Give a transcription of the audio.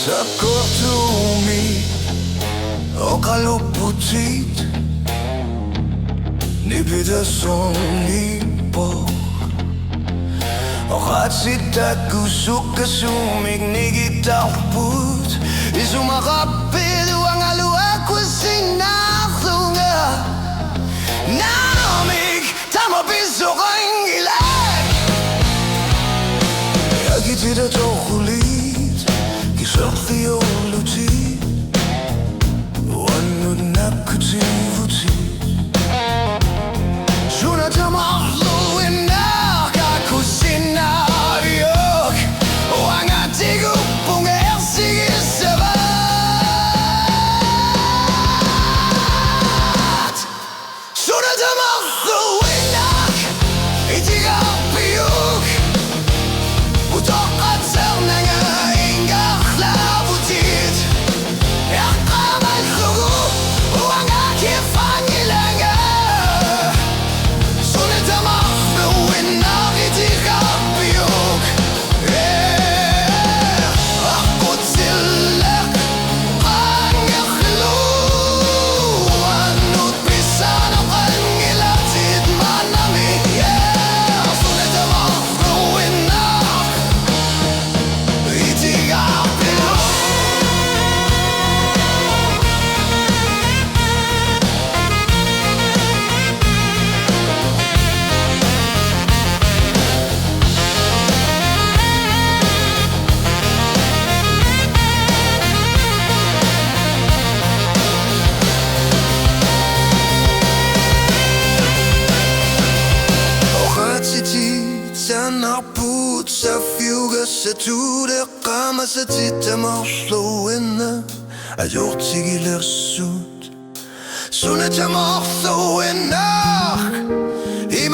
Sa kortumi o kaluputit Ni pidasoni po O katsitat kusuk kasumig ni gitawput Isumakapit ang aluak wasinaktunga Namig tamapiso kang ilan Agitida chokulit Kisakti o luti Wanud nakutivuti Sunat ang mahluin na kakusinariyok Wang atigupong ersigisabat Sunat ang mahluin na itigapiyok Butok at sarnanga ingak labutit Yakaman sugu Wang akifangilanga Sunat ang mahluin na itigapiyok Akot silak Pangaklo Anot pisan ang kangilatid manami Sunat ang mahluin na itigapiyok Tanaput sa fuga sa tuda kama sa tita morslående At gjort sig illa sut Sunnet jag morslående I